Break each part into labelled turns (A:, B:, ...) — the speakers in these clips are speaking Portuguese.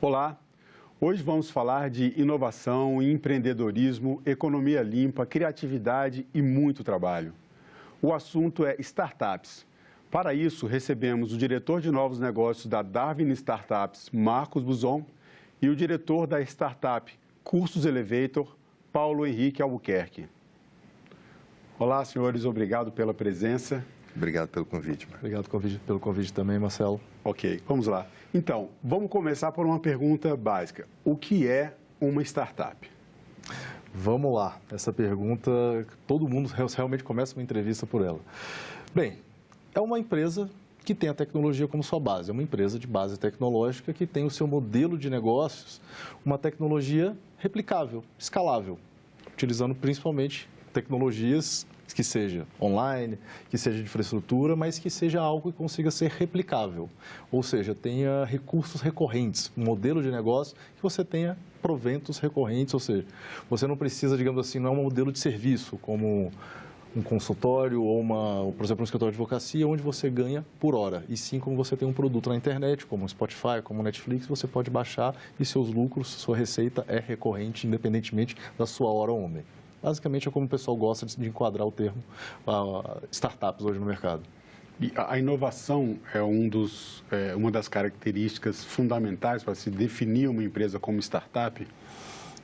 A: Olá, hoje vamos falar de inovação, empreendedorismo, economia limpa, criatividade e muito trabalho. O assunto é startups. Para isso, recebemos o diretor de novos negócios da Darwin Startups, Marcos Buzon, e o diretor da startup Cursos Elevator, Paulo Henrique Albuquerque. Olá, senhores, obrigado pela presença.
B: Obrigado pelo convite.
C: Obrigado pelo convite também, Marcelo.
A: Ok, vamos lá. Então, vamos começar por uma pergunta básica. O que é uma startup?
C: Vamos lá. Essa pergunta, todo mundo realmente começa uma entrevista por ela. Bem, é uma empresa que tem a tecnologia como sua base. É uma empresa de base tecnológica que tem o seu modelo de negócios, uma tecnologia replicável, escalável, utilizando principalmente tecnologias que seja online, que seja de infraestrutura, mas que seja algo que consiga ser replicável. Ou seja, tenha recursos recorrentes, um modelo de negócio que você tenha proventos recorrentes, ou seja, você não precisa, digamos assim, não é um modelo de serviço, como um consultório ou, por exemplo, um escritório de advocacia, onde você ganha por hora. E sim, como você tem um produto na internet, como o Spotify, como o Netflix, você pode baixar e seus lucros, sua receita é recorrente, independentemente da sua hora homem. Basicamente é como o pessoal gosta de enquadrar o termo startups hoje no mercado.
A: E a inovação é uma das características fundamentais para se definir uma empresa como startup?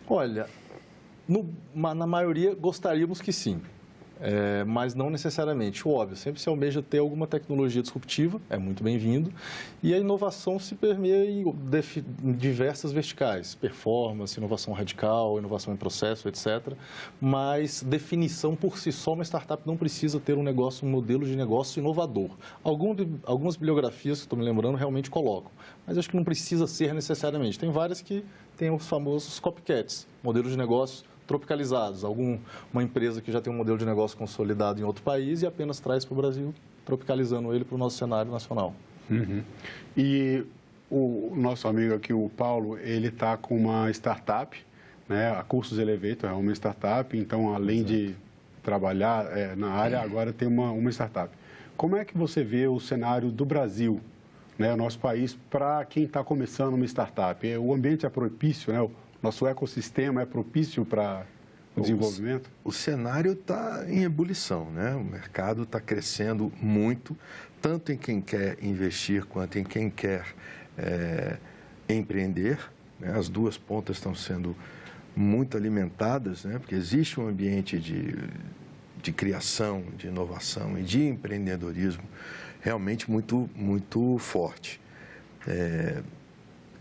C: Olha, na maioria gostaríamos que sim. Mas não necessariamente. O óbvio, sempre se almeja ter alguma tecnologia disruptiva, é muito bem-vindo, e a inovação se permeia em diversas verticais, performance, inovação radical, inovação em processo, etc. Mas definição por si só, uma startup não precisa ter um modelo de negócio inovador. Algumas bibliografias, que estou me lembrando, realmente colocam, mas acho que não precisa ser necessariamente. Tem várias que têm os famosos copycats, modelos de negócio tropicalizados, uma empresa que já tem um modelo de negócio consolidado em outro país e apenas traz para o Brasil, tropicalizando ele para o nosso cenário nacional.
A: Uhum. E o nosso amigo aqui, o Paulo, ele está com uma startup, né? A Cursos Elevator é uma startup, então além de trabalhar na área, agora tem uma startup. Como é que você vê o cenário do Brasil, né? O nosso país, para quem está começando uma startup? O ambiente é propício, né? Nosso ecossistema é propício para o desenvolvimento?
B: O cenário está em ebulição, né? O mercado está crescendo muito, tanto em quem quer investir quanto em quem quer empreender, né? As duas pontas estão sendo muito alimentadas, né? Porque existe um ambiente de criação, de inovação e de empreendedorismo realmente muito, muito forte.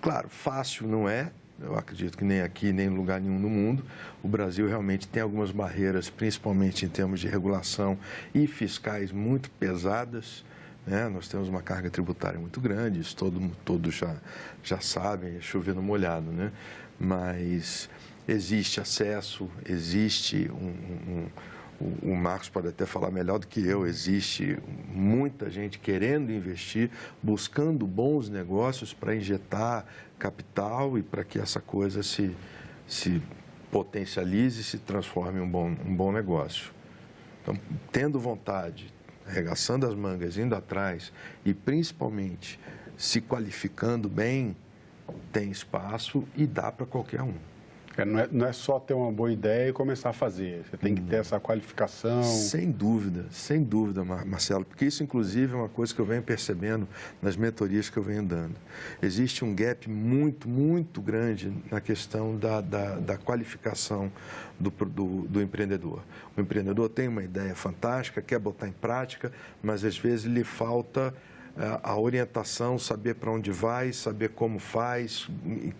B: Claro, fácil não é. Eu acredito que nem aqui, nem em lugar nenhum no mundo. O Brasil realmente tem algumas barreiras, principalmente em termos de regulação e fiscais muito pesadas, né? Nós temos uma carga tributária muito grande, isso todos já sabem, é chover no molhado, né? Mas existe acesso, existe o Marcos pode até falar melhor do que eu, existe muita gente querendo investir, buscando bons negócios para injetar capital e para que essa coisa se potencialize e se transforme em um bom negócio. Então, tendo vontade, arregaçando as mangas, indo atrás e principalmente se qualificando bem, tem espaço e dá para qualquer um.
A: Não é só ter uma boa ideia e começar a fazer, você tem que ter essa qualificação.
B: Sem dúvida, Marcelo, porque isso, inclusive, é uma coisa que eu venho percebendo nas mentorias que eu venho dando. Existe um gap muito, muito grande na questão da qualificação do empreendedor. O empreendedor tem uma ideia fantástica, quer botar em prática, mas às vezes lhe falta a orientação, saber para onde vai, saber como faz,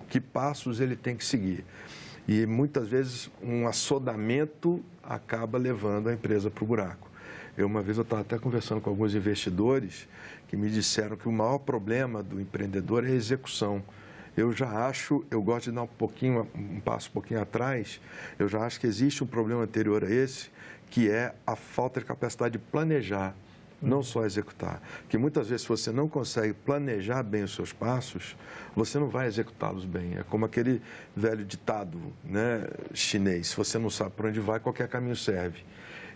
B: que passos ele tem que seguir. E muitas vezes um assodamento acaba levando a empresa para o buraco. Uma vez eu estava até conversando com alguns investidores que me disseram que o maior problema do empreendedor é a execução. Eu gosto de dar um passo um pouquinho atrás, eu já acho que existe um problema anterior a esse, que é a falta de capacidade de planejar. Não só executar, que muitas vezes se você não consegue planejar bem os seus passos, você não vai executá-los bem. É como aquele velho ditado, né, chinês, se você não sabe para onde vai, qualquer caminho serve.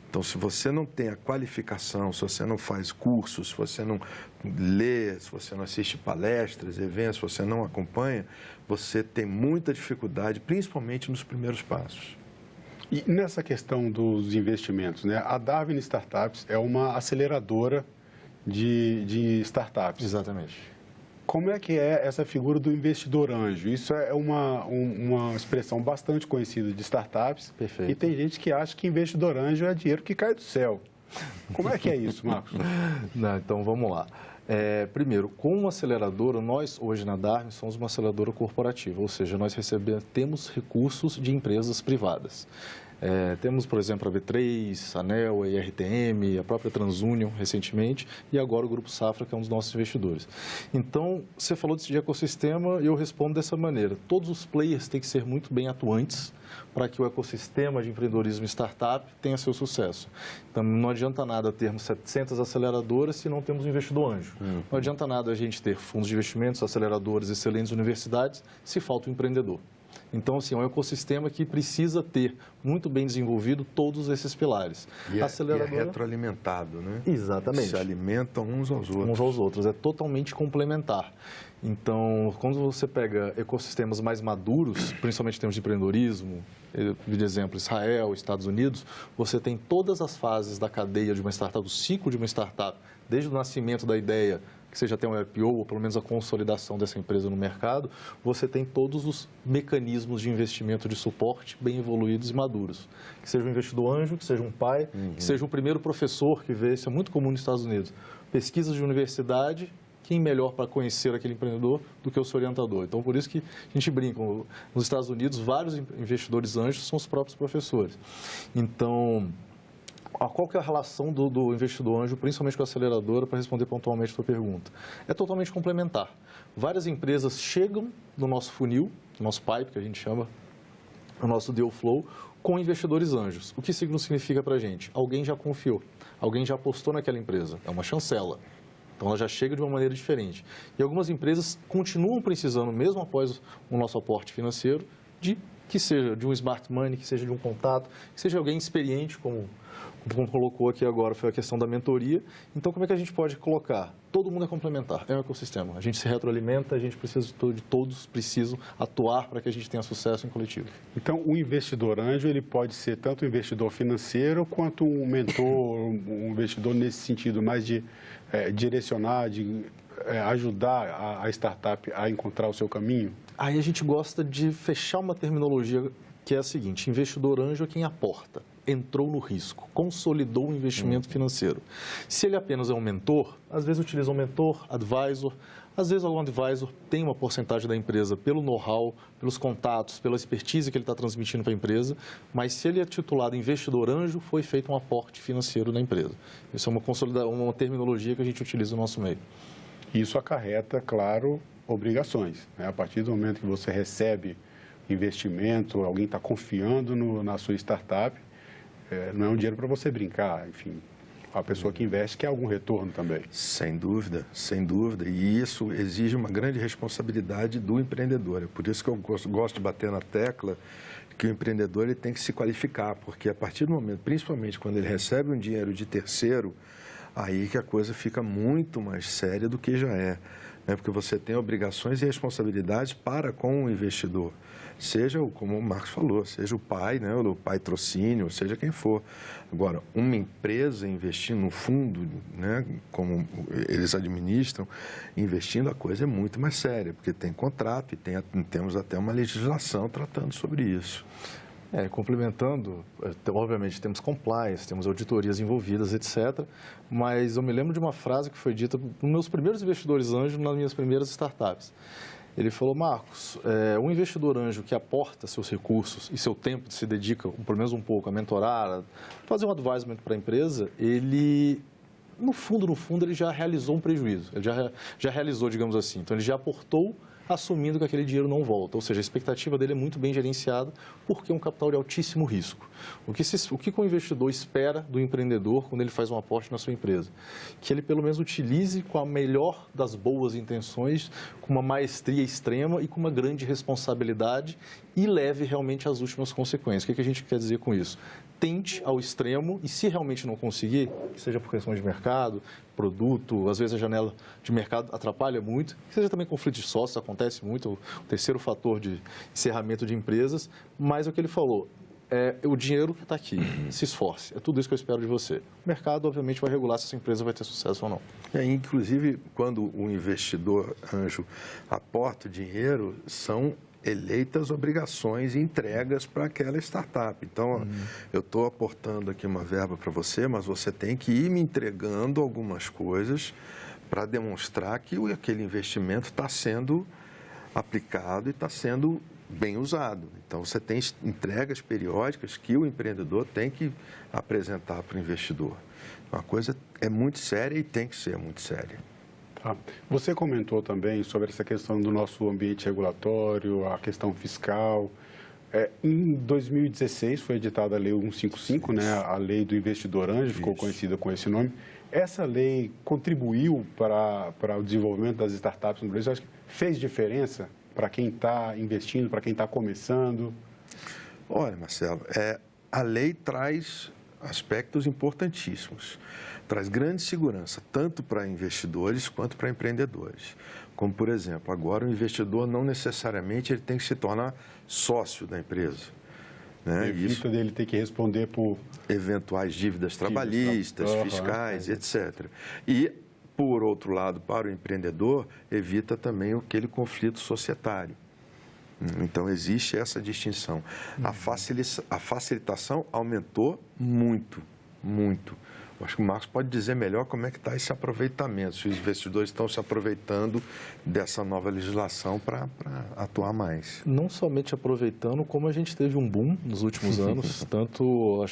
B: Então, se você não tem a qualificação, se você não faz cursos, se você não lê, se você não assiste palestras, eventos, se você não acompanha, você tem muita dificuldade, principalmente nos primeiros passos.
A: E nessa questão dos investimentos, né? A Darwin Startups é uma aceleradora de startups.
C: Exatamente.
A: Como é que é essa figura do investidor anjo? Isso é uma expressão bastante conhecida de startups.
C: Perfeito.
A: E tem gente que acha que investidor anjo é dinheiro que cai do céu. Como é que é isso, Marcos?
C: Não, então, vamos lá. Primeiro, como uma aceleradora, nós hoje na Darwin somos uma aceleradora corporativa, ou seja, nós temos recursos de empresas privadas. Temos, por exemplo, a B3, a ANEEL, a IRTM, a própria TransUnion recentemente e agora o Grupo Safra, que é um dos nossos investidores. Então, você falou de ecossistema e eu respondo dessa maneira. Todos os players têm que ser muito bem atuantes para que o ecossistema de empreendedorismo e startup tenha seu sucesso. Então, não adianta nada termos 700 aceleradoras se não temos um investidor anjo. Não adianta nada a gente ter fundos de investimentos, aceleradoras, excelentes universidades, se falta um empreendedor. Então, assim, é um ecossistema que precisa ter muito bem desenvolvido todos esses pilares.
B: E é retroalimentado, né?
C: Exatamente.
B: Se alimentam uns aos outros.
C: Uns aos outros, é totalmente complementar. Então, quando você pega ecossistemas mais maduros, principalmente em termos de empreendedorismo, de exemplo, Israel, Estados Unidos, você tem todas as fases da cadeia de uma startup, do ciclo de uma startup, desde o nascimento da ideia, que seja até um IPO, ou pelo menos a consolidação dessa empresa no mercado, você tem todos os mecanismos de investimento de suporte bem evoluídos e maduros. Que seja um investidor anjo, que seja um pai, que seja o primeiro professor que vê, isso é muito comum nos Estados Unidos. Pesquisas de universidade, quem melhor para conhecer aquele empreendedor do que o seu orientador? Então, por isso que a gente brinca, nos Estados Unidos, vários investidores anjos são os próprios professores. Então, qual que é a relação do investidor anjo, principalmente com a aceleradora, para responder pontualmente a sua pergunta? É totalmente complementar. Várias empresas chegam no nosso funil, no nosso pipe, que a gente chama, o nosso deal flow, com investidores anjos. O que isso significa para a gente? Alguém já confiou, alguém já apostou naquela empresa, é uma chancela. Então, ela já chega de uma maneira diferente. E algumas empresas continuam precisando, mesmo após o nosso aporte financeiro, que seja de um smart money, que seja de um contato, que seja alguém experiente, como colocou aqui agora, foi a questão da mentoria. Então, como é que a gente pode colocar? Todo mundo é complementar, é um ecossistema. A gente se retroalimenta, a gente precisa de todos precisam atuar para que a gente tenha sucesso em coletivo.
A: Então, o investidor anjo, ele pode ser tanto um investidor financeiro quanto um mentor, um investidor nesse sentido, mais de direcionar, de ajudar a startup a encontrar o seu caminho?
C: Aí a gente gosta de fechar uma terminologia que é a seguinte: investidor anjo é quem aporta, entrou no risco, consolidou o investimento financeiro. Se ele apenas é um mentor, às vezes utiliza um mentor, advisor, às vezes algum advisor tem uma porcentagem da empresa pelo know-how, pelos contatos, pela expertise que ele está transmitindo para a empresa, mas se ele é titulado investidor anjo, foi feito um aporte financeiro na empresa. Isso é uma terminologia que a gente utiliza no nosso meio.
A: Isso acarreta, claro, obrigações, né? A partir do momento que você recebe investimento, alguém está confiando na sua startup, não é um dinheiro para você brincar, enfim. A pessoa que investe quer algum retorno também.
B: Sem dúvida, sem dúvida. E isso exige uma grande responsabilidade do empreendedor. É por isso que eu gosto de bater na tecla que o empreendedor ele tem que se qualificar, porque a partir do momento, principalmente quando ele recebe um dinheiro de terceiro, aí que a coisa fica muito mais séria do que já é. Porque você tem obrigações e responsabilidades para com o investidor. Seja, como o Marcos falou, seja o pai, né, o patrocínio, seja quem for. Agora, uma empresa investindo no fundo, né, como eles administram, investindo, a coisa é muito mais séria, porque tem contrato e temos até uma legislação tratando sobre isso.
C: Complementando, obviamente temos compliance, temos auditorias envolvidas, etc. Mas eu me lembro de uma frase que foi dita por meus primeiros investidores anjos nas minhas primeiras startups. Ele falou: Marcos, um investidor anjo que aporta seus recursos e seu tempo, se dedica, pelo menos um pouco, a mentorar, a fazer um advisement para a empresa, ele, no fundo, ele já realizou um prejuízo. Ele já realizou, digamos assim. Então, ele já aportou assumindo que aquele dinheiro não volta. Ou seja, a expectativa dele é muito bem gerenciada porque é um capital de altíssimo risco. O que o investidor espera do empreendedor quando ele faz um aporte na sua empresa? Que ele pelo menos utilize com a melhor das boas intenções, com uma maestria extrema e com uma grande responsabilidade e leve realmente às últimas consequências. O que a gente quer dizer com isso? Tente ao extremo e, se realmente não conseguir, seja por questão de mercado, produto, às vezes a janela de mercado atrapalha muito, seja também conflito de sócios, acontece muito, o terceiro fator de encerramento de empresas, mas é o que ele falou, o dinheiro está aqui, se esforce, é tudo isso que eu espero de você. O mercado, obviamente, vai regular se essa empresa vai ter sucesso ou não.
B: Inclusive, quando o investidor anjo aporta o dinheiro, são eleitas obrigações e entregas para aquela startup. Então, eu estou aportando aqui uma verba para você, mas você tem que ir me entregando algumas coisas para demonstrar que aquele investimento está sendo aplicado e está sendo bem usado. Então, você tem entregas periódicas que o empreendedor tem que apresentar para o investidor. Uma coisa é muito séria e tem que ser muito séria.
A: Você comentou também sobre essa questão do nosso ambiente regulatório, a questão fiscal. Em 2016 foi editada a Lei 155, né, a Lei do Investidor Anjo, ficou conhecida com esse nome. Essa lei contribuiu para o desenvolvimento das startups no Brasil? Acho que fez diferença para quem está investindo, para quem está começando?
B: Olha, Marcelo, a lei traz aspectos importantíssimos. Traz grande segurança, tanto para investidores quanto para empreendedores. Como, por exemplo, agora o investidor não necessariamente ele tem que se tornar sócio da empresa. Né?
A: Evita dele ter que responder por
B: eventuais dívidas trabalhistas, fiscais, etc. E, por outro lado, para o empreendedor, evita também aquele conflito societário. Então, existe essa distinção. A facilitação aumentou muito, muito. Eu acho que o Marcos pode dizer melhor como é que está esse aproveitamento, se os investidores estão se aproveitando dessa nova legislação para atuar mais.
C: Não somente aproveitando, como a gente teve um boom nos últimos anos, tanto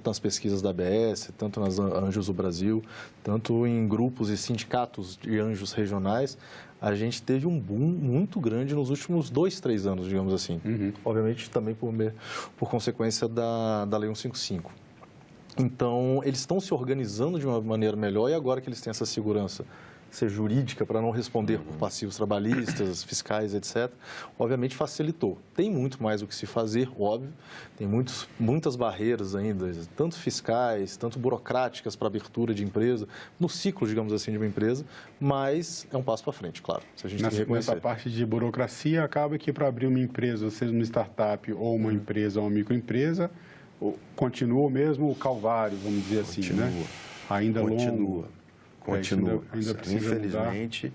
C: nas pesquisas da ABS, tanto nas Anjos do Brasil, tanto em grupos e sindicatos de anjos regionais, a gente teve um boom muito grande nos últimos 2, 3 anos, digamos assim. Obviamente também por consequência da Lei 155. Então, eles estão se organizando de uma maneira melhor e agora que eles têm essa segurança, seja jurídica, para não responder por passivos trabalhistas, fiscais, etc., obviamente facilitou. Tem muito mais o que se fazer, óbvio, tem muitas barreiras ainda, tanto fiscais, tanto burocráticas para abertura de empresa, no ciclo, digamos assim, de uma empresa, mas é um passo para frente, claro, se a gente tem que reconhecer.
A: Nessa parte de burocracia, acaba que para abrir uma empresa, seja uma startup ou uma empresa ou uma microempresa, continua mesmo o calvário, vamos dizer assim, né? Ainda longo.
B: Continua.
A: Ainda precisa
B: Infelizmente,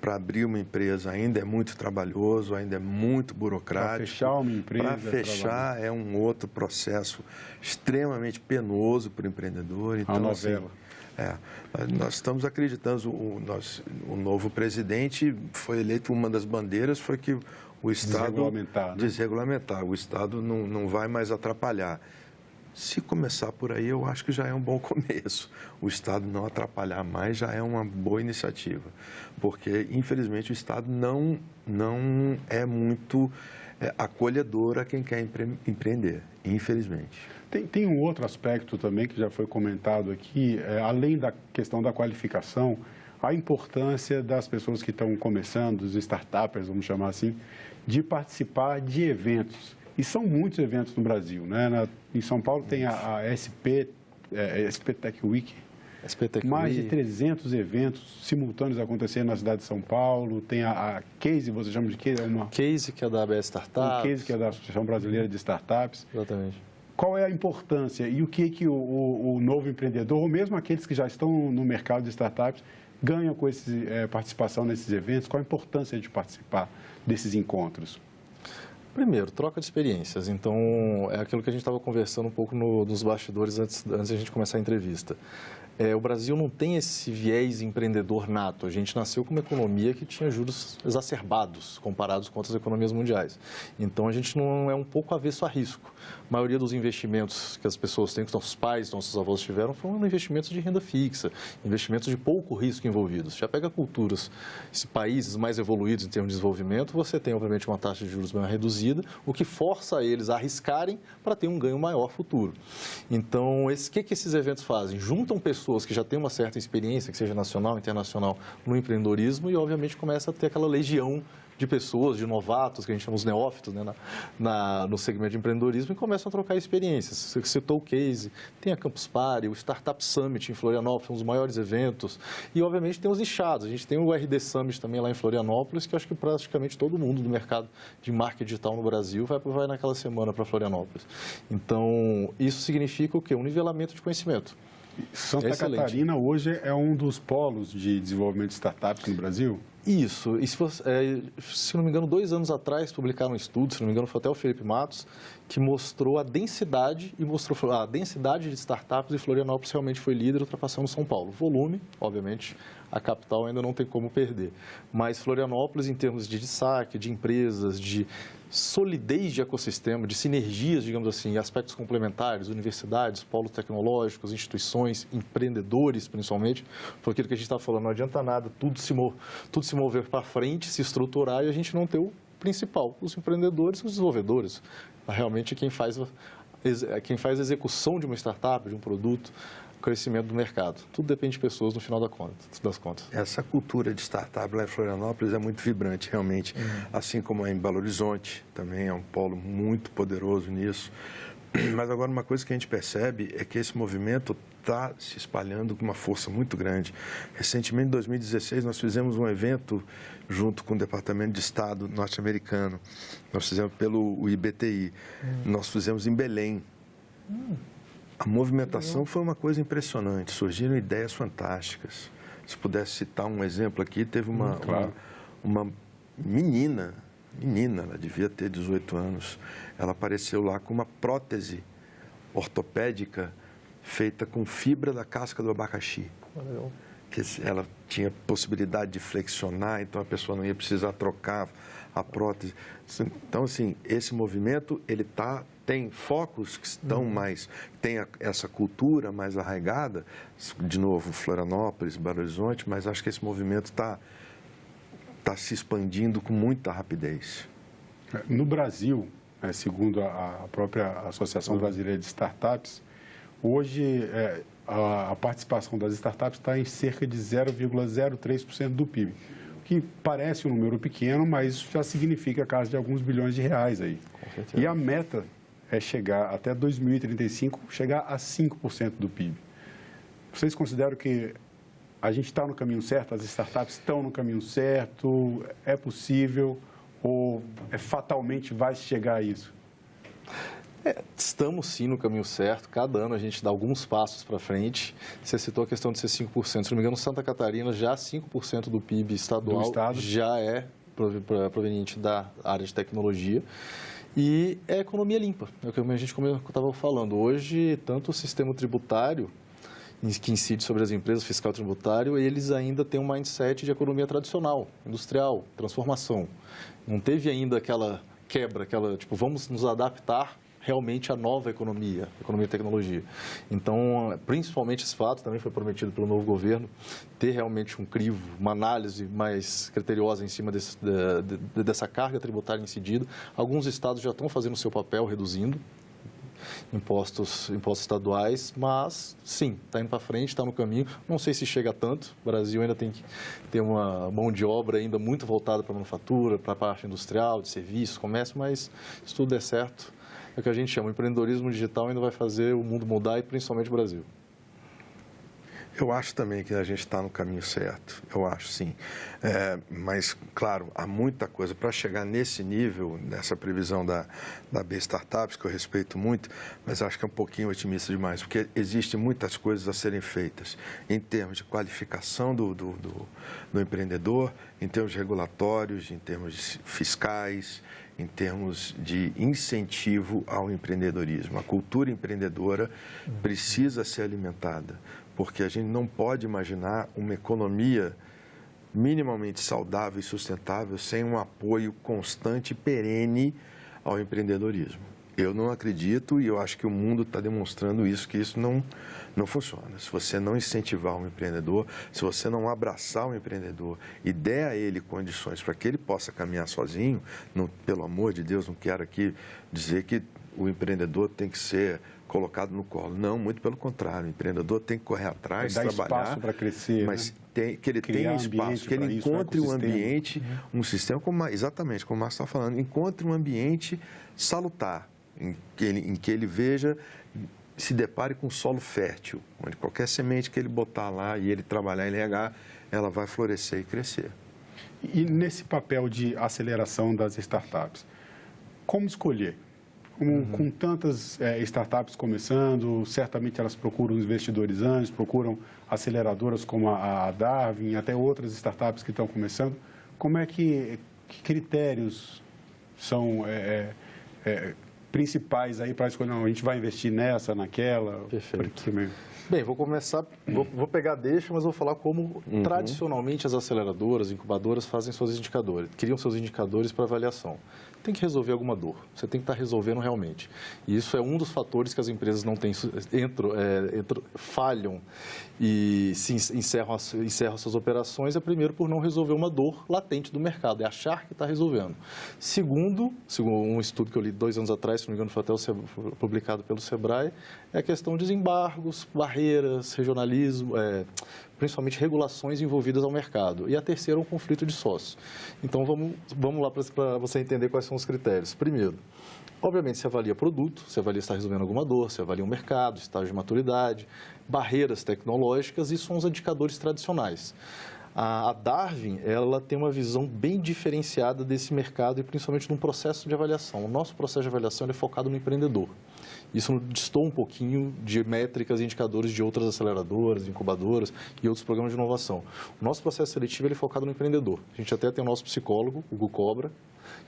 B: para abrir uma empresa ainda é muito trabalhoso, ainda é muito burocrático.
A: Para fechar uma empresa.
B: Para fechar é um outro processo extremamente penoso para o empreendedor. Então,
A: a novela.
B: Nós estamos acreditando, o novo presidente foi eleito, uma das bandeiras foi que o Estado desregulamentar. O Estado não vai mais atrapalhar. Se começar por aí, eu acho que já é um bom começo. O Estado não atrapalhar mais já é uma boa iniciativa, porque, infelizmente, o Estado não é muito acolhedor a quem quer empreender, infelizmente.
A: Tem um outro aspecto também que já foi comentado aqui, além da questão da qualificação, a importância das pessoas que estão começando, os startuppers, vamos chamar assim, de participar de eventos. E são muitos eventos no Brasil, né? Em São Paulo tem a SP Tech Week, mais de 300 eventos simultâneos acontecendo na cidade de São Paulo. Tem a Case, você chama de Case?
C: Case, que é da ABS Startups.
A: Case, que é da Associação Brasileira de Startups.
C: Exatamente.
A: Qual é a importância e o que o novo empreendedor, ou mesmo aqueles que já estão no mercado de startups, ganham com participação nesses eventos? Qual a importância de participar desses encontros?
C: Primeiro, troca de experiências. Então, é aquilo que a gente estava conversando um pouco nos bastidores antes de a gente começar a entrevista. o Brasil não tem esse viés empreendedor nato. A gente nasceu com uma economia que tinha juros exacerbados comparados com outras economias mundiais. Então, a gente não é um pouco avesso a risco. A maioria dos investimentos que as pessoas têm, que nossos pais, nossos avós tiveram, foram investimentos de renda fixa, investimentos de pouco risco envolvidos. Já pega culturas, países mais evoluídos em termos de desenvolvimento, você tem, obviamente, uma taxa de juros bem reduzida, o que força eles a arriscarem para ter um ganho maior futuro. Então, o que esses eventos fazem? Juntam pessoas que já têm uma certa experiência, que seja nacional, internacional, no empreendedorismo e, obviamente, começa a ter aquela legião de pessoas, de novatos, que a gente chama os neófitos, né, no segmento de empreendedorismo, e começam a trocar experiências. Você citou o case, tem a Campus Party, o Startup Summit em Florianópolis, um dos maiores eventos, e obviamente tem os nichados. A gente tem o RD Summit também lá em Florianópolis, que eu acho que praticamente todo mundo do mercado de marketing digital no Brasil vai naquela semana para Florianópolis. Então, isso significa o quê? Um nivelamento de conhecimento.
A: Santa Catarina hoje é um dos polos de desenvolvimento de startups no Brasil?
C: Isso. E se não me engano, 2 anos atrás publicaram um estudo, se não me engano foi até o Felipe Matos, que mostrou a densidade de startups e Florianópolis realmente foi líder, ultrapassando São Paulo. Volume, obviamente, a capital ainda não tem como perder. Mas Florianópolis, em termos de saque, de empresas, de solidez de ecossistema, de sinergias, digamos assim, aspectos complementares, universidades, polos tecnológicos, instituições, empreendedores, principalmente, foi aquilo que a gente estava falando, não adianta nada tudo se mover para frente, se estruturar e a gente não ter o principal, os empreendedores e os desenvolvedores. Realmente quem faz a execução de uma startup, de um produto, o crescimento do mercado. Tudo depende de pessoas no final das contas.
B: Essa cultura de startup lá em Florianópolis é muito vibrante, realmente. Assim como é em Belo Horizonte, também é um polo muito poderoso nisso. Mas agora uma coisa que a gente percebe é que esse movimento está se espalhando com uma força muito grande. Recentemente, em 2016, nós fizemos um evento junto com o Departamento de Estado norte-americano. Nós fizemos pelo IBTI. Nós fizemos em Belém. A movimentação foi uma coisa impressionante, surgiram ideias fantásticas. Se pudesse citar um exemplo aqui, teve uma menina, ela devia ter 18 anos, ela apareceu lá com uma prótese ortopédica feita com fibra da casca do abacaxi. Que ela tinha possibilidade de flexionar, então a pessoa não ia precisar trocar a prótese. Então, assim, esse movimento, tem focos que estão mais, tem essa cultura mais arraigada, de novo, Florianópolis, Belo Horizonte, mas acho que esse movimento está se expandindo com muita rapidez.
A: No Brasil, segundo a própria Associação Brasileira de Startups, hoje a participação das startups está em cerca de 0,03% do PIB, o que parece um número pequeno, mas isso já significa a casa de alguns bilhões de reais aí. E a meta é chegar até 2035, chegar a 5% do PIB. Vocês consideram que a gente está no caminho certo, as startups estão no caminho certo, é possível ou fatalmente vai chegar a isso?
C: Estamos sim no caminho certo, cada ano a gente dá alguns passos para frente. Você citou a questão de ser 5%, se não me engano, Santa Catarina já 5% do PIB estadual já é proveniente da área de tecnologia. E é economia limpa, é o que a gente estava falando. Hoje, tanto o sistema tributário, que incide sobre as empresas, fiscal tributário, eles ainda têm um mindset de economia tradicional, industrial, transformação. Não teve ainda aquela quebra, vamos nos adaptar realmente à nova economia e tecnologia. Então, principalmente esse fato, também foi prometido pelo novo governo, ter realmente um crivo, uma análise mais criteriosa em cima dessa carga tributária incidida. Alguns estados já estão fazendo o seu papel, reduzindo impostos estaduais, mas sim, está indo para frente, está no caminho. Não sei se chega a tanto, o Brasil ainda tem que ter uma mão de obra ainda muito voltada para a manufatura, para a parte industrial, de serviços, comércio, mas se tudo der certo, é o que a gente chama, o empreendedorismo digital ainda vai fazer o mundo mudar e principalmente o Brasil.
B: Eu acho também que a gente está no caminho certo, eu acho sim. Mas, claro, há muita coisa para chegar nesse nível, nessa previsão da B Startups, que eu respeito muito, mas acho que é um pouquinho otimista demais, porque existem muitas coisas a serem feitas em termos de qualificação do empreendedor, em termos regulatórios, em termos fiscais, em termos de incentivo ao empreendedorismo. A cultura empreendedora precisa ser alimentada, porque a gente não pode imaginar uma economia minimamente saudável e sustentável sem um apoio constante e perene ao empreendedorismo. Eu não acredito e eu acho que o mundo está demonstrando isso, que isso não funciona. Se você não incentivar um empreendedor, se você não abraçar o empreendedor e der a ele condições para que ele possa caminhar sozinho, pelo amor de Deus, não quero aqui dizer que o empreendedor tem que ser colocado no colo. Não, muito pelo contrário. O empreendedor tem que correr atrás,
A: dar
B: trabalhar.
A: Espaço para crescer,
B: mas
A: né?
B: que ele tenha espaço, que ele encontre um ambiente, um sistema, exatamente como o Márcio está falando, encontre um ambiente salutar, em que ele veja, se depare com um solo fértil, onde qualquer semente que ele botar lá e ele trabalhar em regar, ela vai florescer e crescer.
A: E nesse papel de aceleração das startups, como escolher? Com tantas startups começando, certamente elas procuram investidores anjos, procuram aceleradoras como a Darwin, até outras startups que estão começando. Como é que critérios são principais aí para escolher? Não, a gente vai investir nessa, naquela?
C: Perfeito. Bem, vou começar, vou pegar deixa, mas vou falar como tradicionalmente as aceleradoras, incubadoras fazem seus indicadores, criam seus indicadores para avaliação. Tem que resolver alguma dor, você tem que estar resolvendo realmente. E isso é um dos fatores que as empresas não têm, falham e encerram suas operações, primeiro por não resolver uma dor latente do mercado, é achar que está resolvendo. Segundo um estudo que eu li 2 anos atrás, se não me engano foi até publicado pelo Sebrae, é a questão de embargos, barreiras, regionalismo, principalmente regulações envolvidas ao mercado. E a terceira é um conflito de sócios. Então, vamos lá para você entender quais são os critérios. Primeiro, obviamente, se avalia produto, se avalia se está resolvendo alguma dor, se avalia o mercado, estágio de maturidade, barreiras tecnológicas, isso são os indicadores tradicionais. A Darwin, ela tem uma visão bem diferenciada desse mercado e principalmente no processo de avaliação. O nosso processo de avaliação é focado no empreendedor. Isso distou um pouquinho de métricas e indicadores de outras aceleradoras, incubadoras e outros programas de inovação. O nosso processo seletivo é focado no empreendedor. A gente até tem o nosso psicólogo, o Hugo Cobra,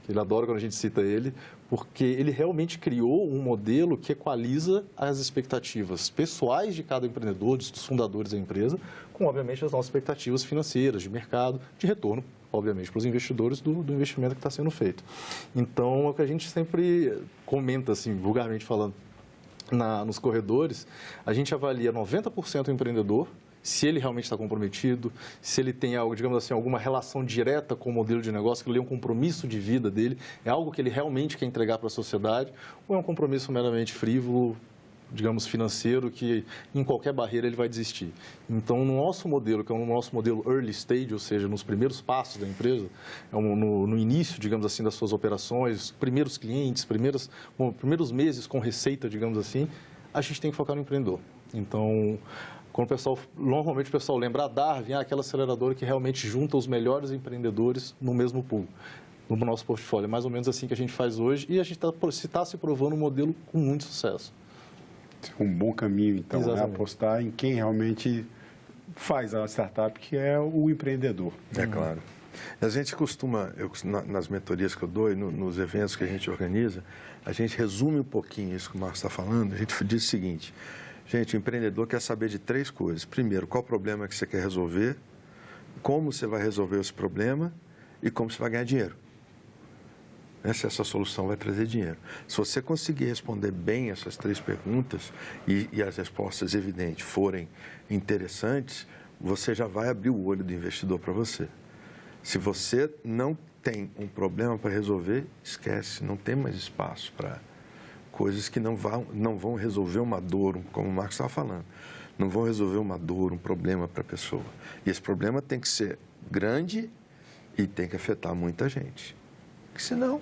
C: que ele adora quando a gente cita ele, porque ele realmente criou um modelo que equaliza as expectativas pessoais de cada empreendedor, dos fundadores da empresa, com, obviamente, as nossas expectativas financeiras, de mercado, de retorno, obviamente, para os investidores do investimento que está sendo feito. Então, é o que a gente sempre comenta, assim, vulgarmente falando, nos corredores, a gente avalia 90% o empreendedor, se ele realmente está comprometido, se ele tem, digamos assim, alguma relação direta com o modelo de negócio, que ele é um compromisso de vida dele, é algo que ele realmente quer entregar para a sociedade, ou é um compromisso meramente frívolo, digamos, financeiro, que em qualquer barreira ele vai desistir. Então, no nosso modelo, que é o nosso modelo early stage, ou seja, nos primeiros passos da empresa, no início, digamos assim, das suas operações, primeiros clientes, primeiros meses com receita, digamos assim, a gente tem que focar no empreendedor. Então, normalmente o pessoal lembra a Darwin, aquela aceleradora que realmente junta os melhores empreendedores no mesmo pool, no nosso portfólio. É mais ou menos assim que a gente faz hoje e a gente está se provando um modelo com muito sucesso.
A: Um bom caminho, então, é apostar em quem realmente faz a startup, que é o empreendedor.
B: É claro. A gente costuma, nas mentorias que eu dou e nos eventos que a gente organiza, a gente resume um pouquinho isso que o Marcos está falando. A gente diz o seguinte: gente, o empreendedor quer saber de 3 coisas. Primeiro, qual o problema que você quer resolver, como você vai resolver esse problema e como você vai ganhar dinheiro. Se essa solução vai trazer dinheiro. Se você conseguir responder bem essas 3 perguntas e as respostas evidentes forem interessantes, você já vai abrir o olho do investidor para você. Se você não tem um problema para resolver, esquece, não tem mais espaço para coisas que não vão resolver uma dor, como o Marcos estava falando. Não vão resolver uma dor, um problema para a pessoa. E esse problema tem que ser grande e tem que afetar muita gente. Porque senão...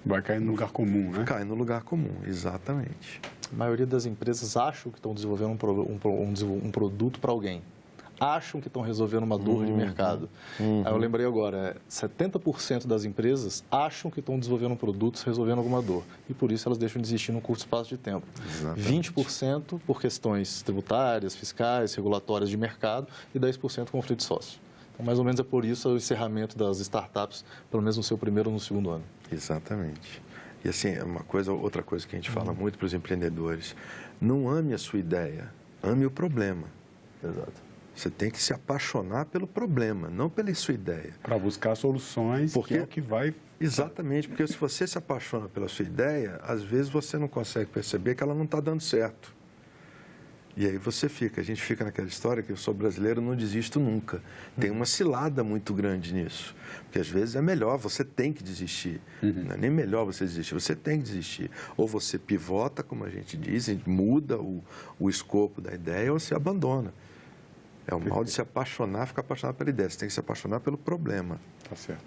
A: vai cair no lugar comum, né?
B: Cai no lugar comum, exatamente.
C: A maioria das empresas acham que estão desenvolvendo um produto para alguém. Acham que estão resolvendo uma dor de mercado. Aí eu lembrei agora, 70% das empresas acham que estão desenvolvendo produtos resolvendo alguma dor. E por isso elas deixam de existir num curto espaço de tempo. Exatamente. 20% por questões tributárias, fiscais, regulatórias de mercado e 10% conflito de sócio. Então, mais ou menos é por isso o encerramento das startups, pelo menos no seu primeiro ou no segundo ano.
B: Exatamente. E assim, outra coisa que a gente fala muito para os empreendedores, não ame a sua ideia, ame o problema.
C: Exato.
B: Você tem que se apaixonar pelo problema, não pela sua ideia.
A: Para buscar soluções, que é o que vai...
B: Exatamente, porque se você se apaixona pela sua ideia, às vezes você não consegue perceber que ela não está dando certo. E aí a gente fica naquela história que eu sou brasileiro, não desisto nunca. Tem uma cilada muito grande nisso. Porque às vezes é melhor, você tem que desistir. Não é nem melhor você desistir, você tem que desistir. Ou você pivota, como a gente diz, muda o escopo da ideia, ou você abandona. É o mal de se apaixonar, ficar apaixonado pela ideia. Você tem que se apaixonar pelo problema.
A: Tá certo.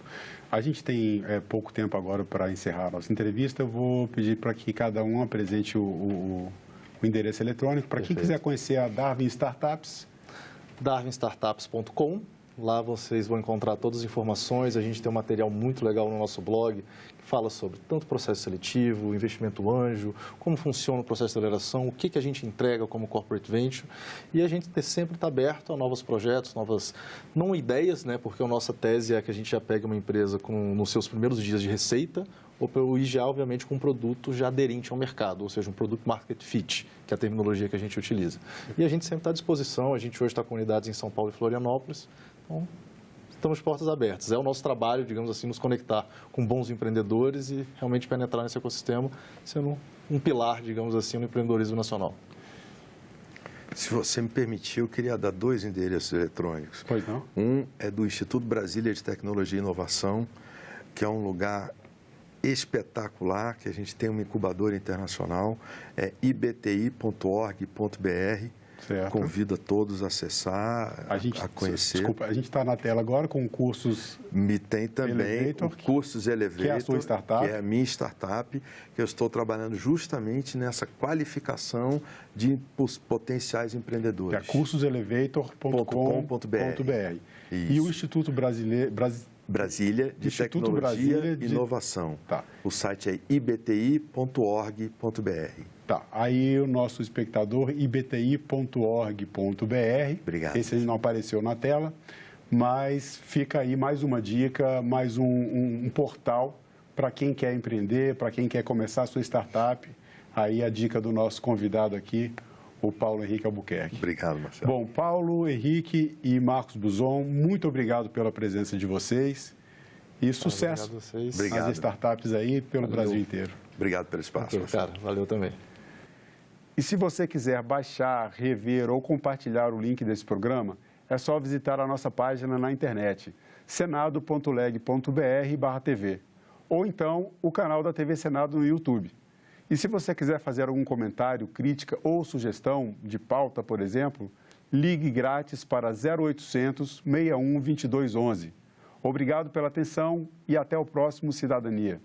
A: A gente tem pouco tempo agora para encerrar a nossa entrevista. Eu vou pedir para que cada um apresente o endereço eletrônico. Para quem quiser conhecer a Darwin Startups.
C: darwinstartups.com. Lá vocês vão encontrar todas as informações. A gente tem um material muito legal no nosso blog que fala sobre tanto processo seletivo, investimento anjo, como funciona o processo de aceleração, o que a gente entrega como corporate venture. E a gente sempre está aberto a novos projetos, não ideias, né? Porque a nossa tese é que a gente já pega uma empresa nos seus primeiros dias de receita, ou já, obviamente, com um produto já aderente ao mercado, ou seja, um produto market fit, que é a terminologia que a gente utiliza. E a gente sempre está à disposição. A gente hoje está com unidades em São Paulo e Florianópolis. Então, estamos de portas abertas. É o nosso trabalho, digamos assim, nos conectar com bons empreendedores e realmente penetrar nesse ecossistema, sendo um pilar, digamos assim, no empreendedorismo nacional.
B: Se você me permitir, eu queria dar 2 endereços eletrônicos.
A: Pois não?
B: Um é do Instituto Brasília de Tecnologia e Inovação, que é um lugar espetacular, que a gente tem uma incubadora internacional, é ibti.org.br.
A: Certo.
B: Convido a todos a acessar, a conhecer.
A: Desculpa, a gente está na tela agora com cursos...
B: Me tem também
A: Elevator,
B: o Cursos Elevator,
A: que é a sua startup.
B: que é a minha startup, que eu estou trabalhando justamente nessa qualificação de potenciais empreendedores.
A: Que é cursoselevator.com.br. E o Instituto Brasília
B: de Tecnologia e Inovação.
A: Tá.
B: O site é ibti.org.br.
A: Tá, aí o nosso espectador, ibti.org.br.
B: Obrigado.
A: Esse não apareceu na tela, mas fica aí mais uma dica, mais um portal para quem quer empreender, para quem quer começar a sua startup. Aí a dica do nosso convidado aqui, o Paulo Henrique Albuquerque.
B: Obrigado, Marcelo.
A: Bom, Paulo Henrique e Marcos Buzon, muito obrigado pela presença de vocês e sucesso nas startups aí pelo Brasil inteiro.
B: Obrigado pelo espaço.
C: Cara, valeu também.
A: E se você quiser baixar, rever ou compartilhar o link desse programa, é só visitar a nossa página na internet, senado.leg.br/TV, ou então o canal da TV Senado no YouTube. E se você quiser fazer algum comentário, crítica ou sugestão de pauta, por exemplo, ligue grátis para 0800 61 2211. Obrigado pela atenção e até o próximo Cidadania.